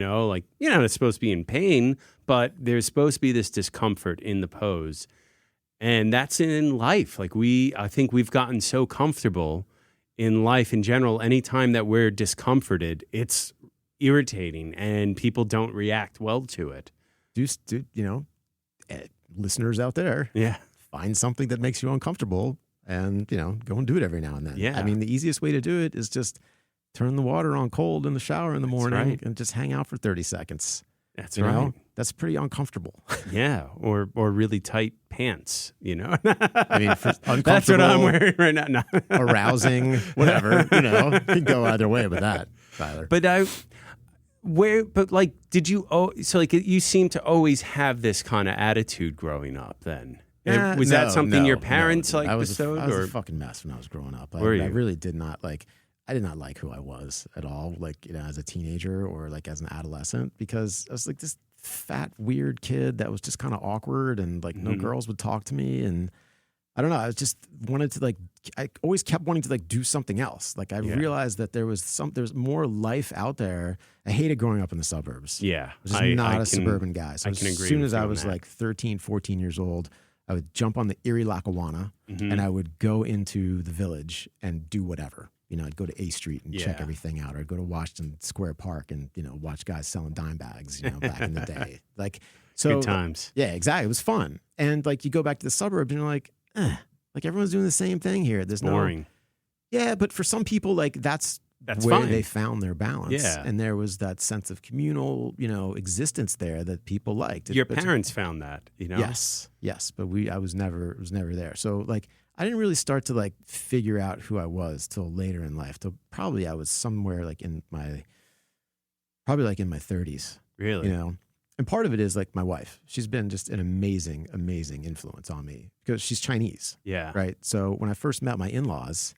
Like, it's supposed to be in pain, but there's supposed to be this discomfort in the pose. And that's in life. Like I think we've gotten so comfortable in life in general. Anytime that we're discomforted, it's irritating and people don't react well to it. Listeners out there, yeah, find something that makes you uncomfortable and, go and do it every now and then. Yeah. I mean, the easiest way to do it is just turn the water on cold in the shower in the morning and just hang out for 30 seconds. That's right. That's pretty uncomfortable. Yeah. Or really tight pants, I mean, for uncomfortable. That's what I'm wearing right now. No. Arousing, whatever, it can go either way with that, Tyler. Did you, you seem to always have this kind of attitude growing up then? Was that something your parents bestowed? I was a fucking mess when I was growing up. I really did not I did not like who I was at all, as a teenager or as an adolescent, because I was this fat, weird kid that was just kind of awkward and no girls would talk to me. And I don't know, I just wanted to I always kept wanting to do something else. I realized that there's more life out there. I hated growing up in the suburbs. Yeah. I was just not a suburban guy. So I can agree as soon as I was 13, 14 years old, I would jump on the Erie Lackawanna and I would go into the village and do whatever. I'd go to A Street and check everything out, or I'd go to Washington Square Park and, watch guys selling dime bags, back in the day. Good times. Yeah, exactly. It was fun. And you go back to the suburbs and you're everyone's doing the same thing here. There's boring. Yeah, but for some people, that's where fine. They found their balance. Yeah. And there was that sense of communal, existence there that people liked. Your parents found that, Yes. But I was never there. So I didn't really start to figure out who I was till later in life. Till probably I was somewhere in my 30s. Really? And part of it is my wife. She's been just an amazing, amazing influence on me because she's Chinese. Yeah. Right. So when I first met my in-laws,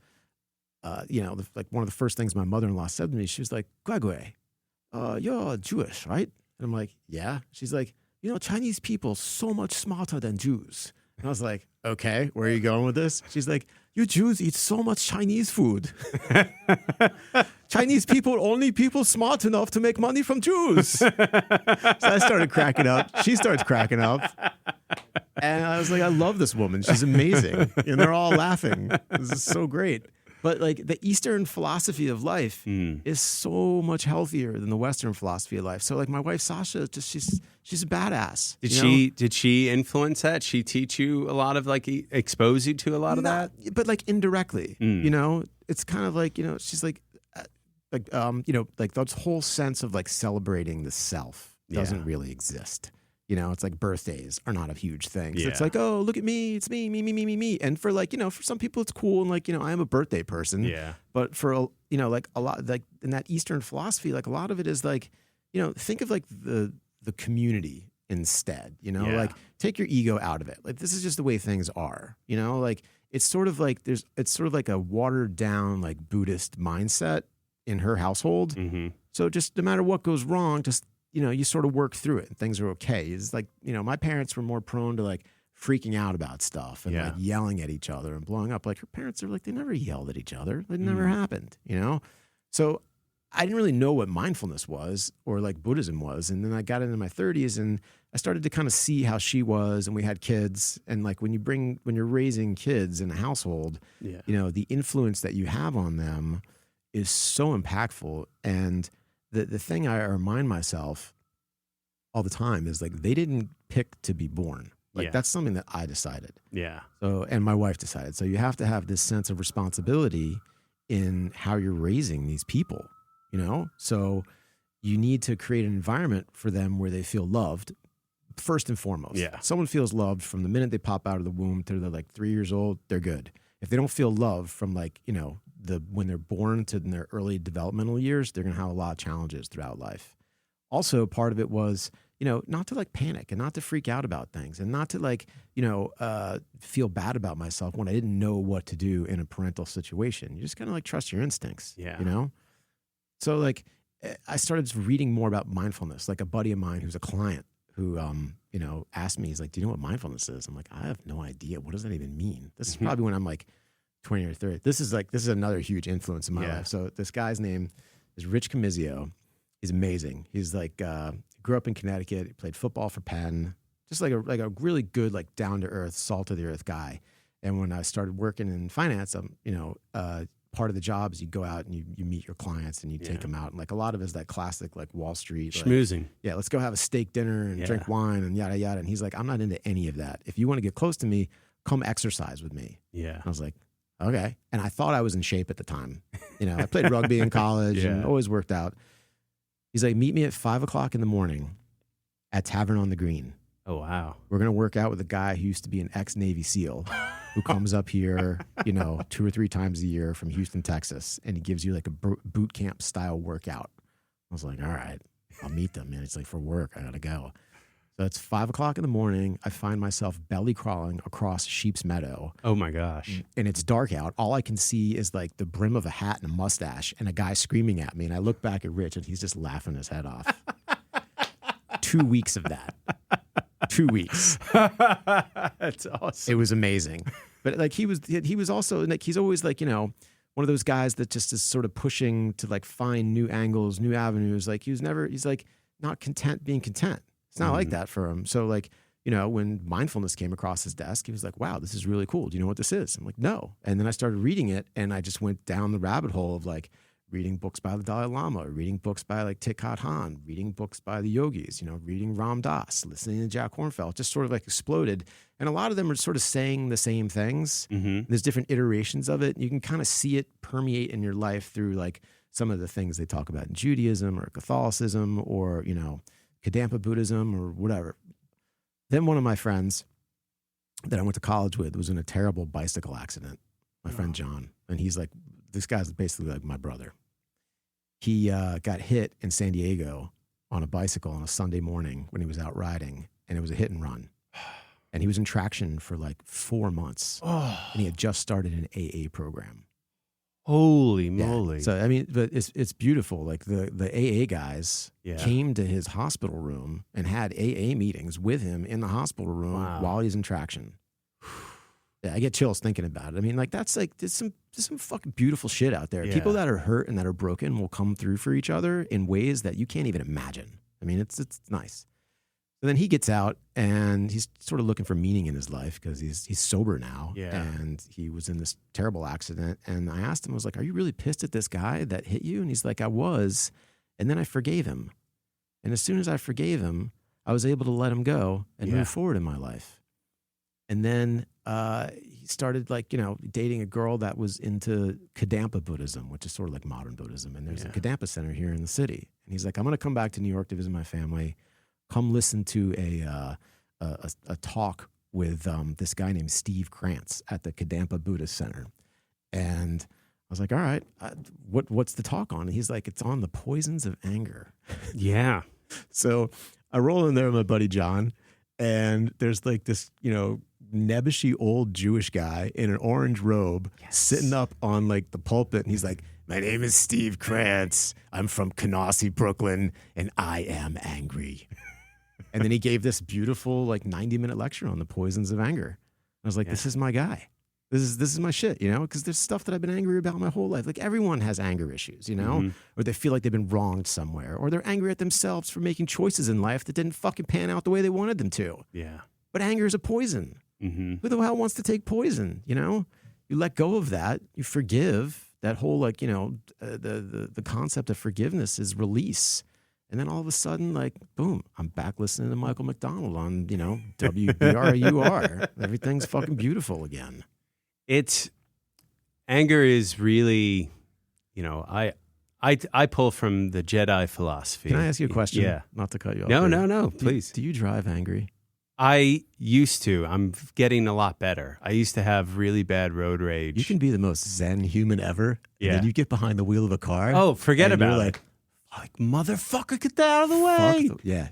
one of the first things my mother-in-law said to me, she was like, "Guai, you're Jewish, right?" And I'm like, "Yeah." She's like, "Chinese people so much smarter than Jews." And I was like, "Okay, where are you going with this?" She's like, "You Jews eat so much Chinese food. Chinese people, only people smart enough to make money from Jews." So I started cracking up. She starts cracking up. And I was like, I love this woman. She's amazing. And they're all laughing. This is so great. But the Eastern philosophy of life is so much healthier than the Western philosophy of life. So my wife Sasha, she's a badass. Did she influence that? She teach you a lot of expose you to a lot of that? But indirectly, it's kind of she's that whole sense of celebrating the self doesn't really exist. It's birthdays are not a huge thing. So it's oh, look at me. It's me. And for for some people it's cool. And I am a birthday person. Yeah. But for, a lot, in that Eastern philosophy, a lot of it is think of the community instead, take your ego out of it. This is just the way things are, it's sort of a watered down, Buddhist mindset in her household. Mm-hmm. So just no matter what goes wrong, just, you sort of work through it and things are okay. It's my parents were more prone to freaking out about stuff and yelling at each other and blowing up. Her parents are they never yelled at each other. It never happened, So I didn't really know what mindfulness was or Buddhism was. And then I got into my 30s and I started to kind of see how she was, and we had kids. And when you're raising kids in a household, the influence that you have on them is so impactful. And the thing I remind myself all the time is they didn't pick to be born. That's something that I decided. Yeah. So, and my wife decided. So you have to have this sense of responsibility in how you're raising these people, So you need to create an environment for them where they feel loved first and foremost. Yeah. Someone feels loved from the minute they pop out of the womb till they're 3 years old, they're good. If they don't feel love from when they're born to in their early developmental years, they're going to have a lot of challenges throughout life. Also, part of it was, not to panic and not to freak out about things and not to feel bad about myself when I didn't know what to do in a parental situation. You just kind of trust your instincts, So I started reading more about mindfulness. A buddy of mine who's a client who, asked me, he's like, "Do you know what mindfulness is?" I'm like, "I have no idea. What does that even mean?" This is probably when I'm 20 or 30. This is another huge influence in my life. So this guy's name is Rich Comizio. He's amazing. He's like grew up in Connecticut. He played football for Penn. Just like a really good, like down to earth, salt of the earth guy. And when I started working in finance, part of the job is you go out and you meet your clients and you take them out. And like a lot of it is that classic like Wall Street. Schmoozing. Like, let's go have a steak dinner and drink wine and yada, yada. And he's like, I'm not into any of that. If you want to get close to me, come exercise with me. Yeah. And I was like, okay. And I thought I was in shape at the time. I played rugby in college and always worked out. He's like, meet me at 5 o'clock in the morning at Tavern on the Green. Oh, wow. We're going to work out with a guy who used to be an ex-Navy SEAL who comes up here, 2 or 3 times a year from Houston, Texas. And he gives you like a boot camp style workout. I was like, all right, I'll meet them. And it's like, for work, I got to go. So it's 5 o'clock in the morning. I find myself belly crawling across Sheep's Meadow. Oh my gosh. And it's dark out. All I can see is like the brim of a hat and a mustache and a guy screaming at me. And I look back at Rich and he's just laughing his head off. 2 weeks of that. 2 weeks. That's awesome. It was amazing. But like he was also like, he's always like, one of those guys that just is sort of pushing to like find new angles, new avenues. Like he's like not content being content. It's not like that for him. So like, when Mindfulness came across his desk, he was like, wow, this is really cool. Do you know what this is? I'm like, no. And then I started reading it and I just went down the rabbit hole of like reading books by the Dalai Lama, reading books by like Thich Nhat Hanh, reading books by the yogis, reading Ram Dass, listening to Jack Kornfeld, just sort of like exploded. And a lot of them are sort of saying the same things. Mm-hmm. There's different iterations of it. You can kind of see it permeate in your life through like some of the things they talk about in Judaism or Catholicism or, Kadampa Buddhism or whatever. Then one of my friends that I went to college with was in a terrible bicycle accident, my friend John. And he's like, this guy's basically like my brother. He got hit in San Diego on a bicycle on a Sunday morning when he was out riding, and it was a hit and run. And he was in traction for like 4 months. And he had just started an AA program. Holy moly. So, I mean, but it's beautiful. Like the AA guys came to his hospital room and had AA meetings with him in the hospital room while he's in traction. Yeah, I get chills thinking about it. I mean, like there's some fucking beautiful shit out there. Yeah. People that are hurt and that are broken will come through for each other in ways that you can't even imagine. I mean, it's nice. And then he gets out and he's sort of looking for meaning in his life because he's sober now. Yeah. And he was in this terrible accident. And I asked him, I was like, are you really pissed at this guy that hit you? And he's like, I was. And then I forgave him. And as soon as I forgave him, I was able to let him go and move forward in my life. And then he started dating a girl that was into Kadampa Buddhism, which is sort of like modern Buddhism. And there's a Kadampa center here in the city. And he's like, I'm going to come back to New York to visit my family. Come listen to a talk with this guy named Steve Krantz at the Kadampa Buddhist Center. And I was like, all right, what's the talk on? And he's like, it's on the poisons of anger. Yeah. So I roll in there with my buddy John, and there's like this, nebbishy old Jewish guy in an orange robe sitting up on like the pulpit. And he's like, my name is Steve Krantz. I'm from Canarsie, Brooklyn, and I am angry. And then he gave this beautiful 90-minute lecture on the poisons of anger. I was like, this is my guy. This is my shit, because there's stuff that I've been angry about my whole life. Like everyone has anger issues, or they feel like they've been wronged somewhere, or they're angry at themselves for making choices in life that didn't fucking pan out the way they wanted them to. Yeah. But anger is a poison. Mm-hmm. Who the hell wants to take poison? You let go of that. You forgive. That whole the concept of forgiveness is release. And then all of a sudden, boom, I'm back listening to Michael McDonald on, WBRUR. Everything's fucking beautiful again. Anger is really, I pull from the Jedi philosophy. Can I ask you a question? Yeah. Not to cut you off. No, please. Do you drive angry? I used to. I'm getting a lot better. I used to have really bad road rage. You can be the most zen human ever. Yeah. And then you get behind the wheel of a car. Oh, forget about it. Like, motherfucker, get that out of the way. Yeah,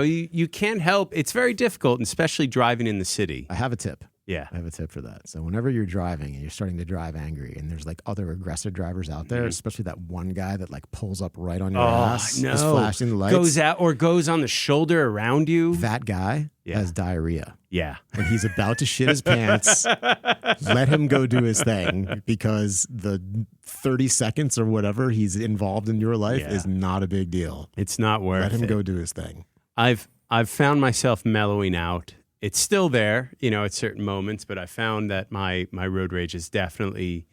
you can't help. It's very difficult, especially driving in the city. I have a tip. Yeah. I have a tip for that. So whenever you're driving and you're starting to drive angry and there's like other aggressive drivers out there, especially that one guy that like pulls up right on your ass, is flashing the lights. Goes out or goes on the shoulder around you. That guy has diarrhea. Yeah. And he's about to shit his pants. Let him go do his thing, because the 30 seconds or whatever he's involved in your life is not a big deal. It's not worth it. Let him go do his thing. I've found myself mellowing out. It's still there, at certain moments, but I found that my road rage has definitely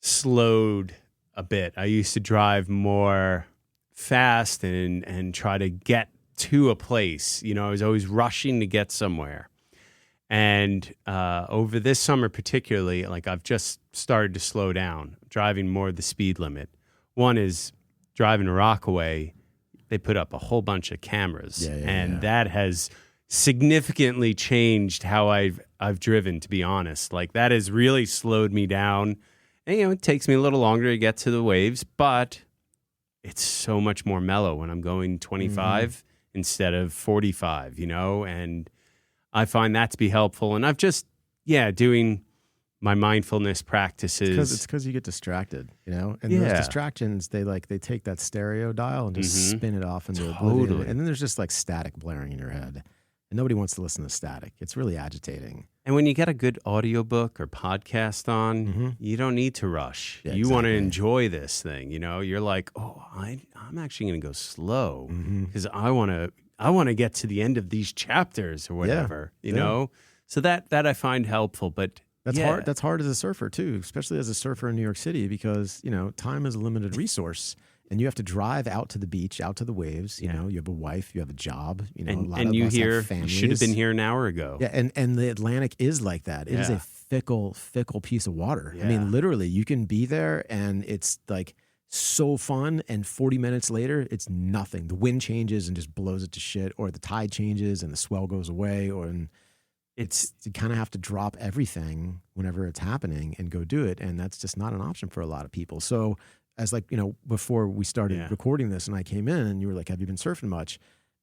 slowed a bit. I used to drive more fast and try to get to a place. I was always rushing to get somewhere. And over this summer particularly, like I've just started to slow down, driving more the speed limit. One is driving to Rockaway. They put up a whole bunch of cameras, that has significantly changed how I've driven, to be honest. Like that has really slowed me down. And, it takes me a little longer to get to the waves, but it's so much more mellow when I'm going 25 instead of 45, and I find that to be helpful. And I've just, doing my mindfulness practices. It's because you get distracted, and those distractions, they take that stereo dial and just spin it off into oblivion. And then there's just like static blaring in your head. And nobody wants to listen to static. It's really agitating. And when you get a good audiobook or podcast on, you don't need to rush. Yeah, you want to enjoy this thing. You're like, I'm actually going to go slow because I want to get to the end of these chapters or whatever, you know? So that I find helpful, but that's hard. That's hard as a surfer too, especially as a surfer in New York City, because, time is a limited resource. And you have to drive out to the beach, out to the waves. You have a wife, you have a job. A lot of us have families. You should have been here an hour ago. Yeah, and the Atlantic is like that. It is a fickle piece of water. Yeah. I mean, literally, you can be there and it's like so fun, and 40 minutes later, it's nothing. The wind changes and just blows it to shit, or the tide changes and the swell goes away, you kind of have to drop everything whenever it's happening and go do it, and that's just not an option for a lot of people. So, as before we started recording this and I came in and you were like, have you been surfing much?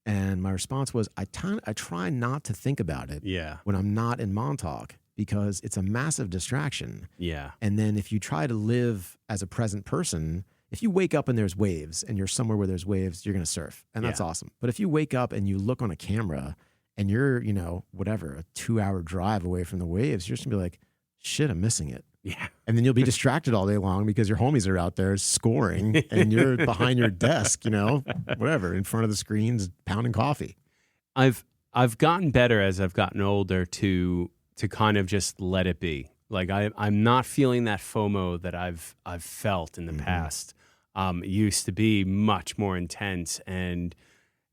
And my response was, I try not to think about it when I'm not in Montauk, because it's a massive distraction. Yeah. And then if you try to live as a present person, if you wake up and there's waves and you're somewhere where there's waves, you're going to surf. And that's awesome. But if you wake up and you look on a camera and you're, a 2-hour drive away from the waves, you're just going to be like, shit, I'm missing it. Yeah. And then you'll be distracted all day long because your homies are out there scoring and you're behind your desk, whatever, in front of the screens, pounding coffee. I've gotten better as I've gotten older to kind of just let it be. Like I'm not feeling that FOMO that I've felt in the past. It used to be much more intense, and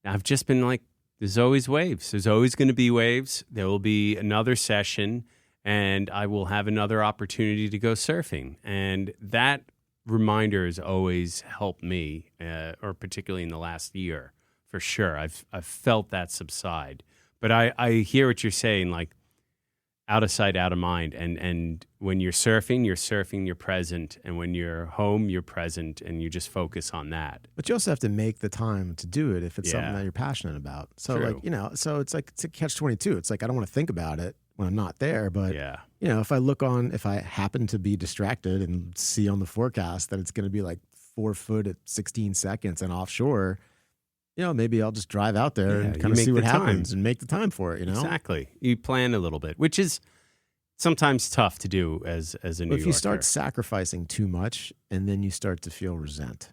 I've just been like, there's always waves. There's always going to be waves. There will be another session, and I will have another opportunity to go surfing. And that reminder has always helped me, or particularly in the last year, for sure. I've felt that subside. But I hear what you're saying, like out of sight, out of mind. And when you're surfing, you're present. And when you're home, you're present, and you just focus on that. But you also have to make the time to do it if it's something that you're passionate about. So True. So it's like, it's a catch-22. It's like, I don't want to think about it when I'm not there, but if I happen to be distracted and see on the forecast that it's going to be like 4 foot at 16 seconds and offshore, maybe I'll just drive out there and kind of see what happens and make the time for it. Exactly. You plan a little bit, which is sometimes tough to do as a New Yorker. If you start sacrificing too much and then you start to feel resent,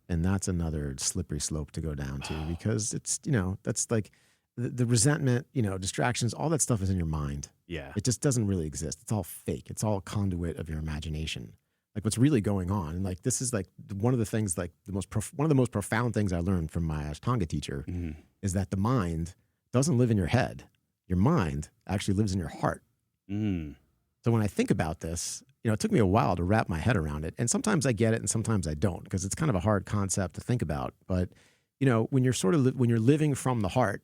and that's another slippery slope to go down to, because it's that's like. The resentment, distractions, all that stuff is in your mind. Yeah. It just doesn't really exist. It's all fake. It's all a conduit of your imagination. Like what's really going on. And like, this is like one of the things, like one of the most profound things I learned from my Ashtanga teacher is that the mind doesn't live in your head. Your mind actually lives in your heart. So when I think about this, it took me a while to wrap my head around it. And sometimes I get it and sometimes I don't, because it's kind of a hard concept to think about. But, when you're when you're living from the heart,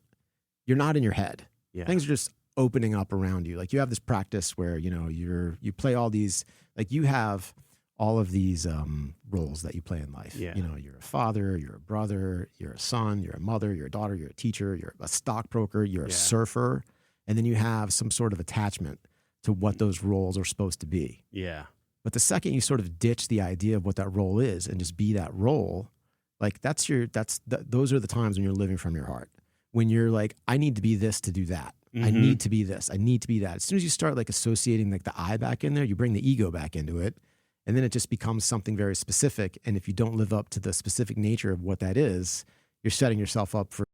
you're not in your head. Yeah. Things are just opening up around you. Like you have this practice where, you play all these, like you have all of these roles that you play in life. Yeah. You're a father, you're a brother, you're a son, you're a mother, you're a daughter, you're a teacher, you're a stockbroker, you're a surfer. And then you have some sort of attachment. to what those roles are supposed to be. Yeah. But the second you sort of ditch the idea of what that role is and just be that role, like those are the times when you're living from your heart. When you're like, I need to be this to do that. I need to be this. I need to be that. As soon as you start like associating like the I back in there, you bring the ego back into it. And then it just becomes something very specific. And if you don't live up to the specific nature of what that is, you're setting yourself up for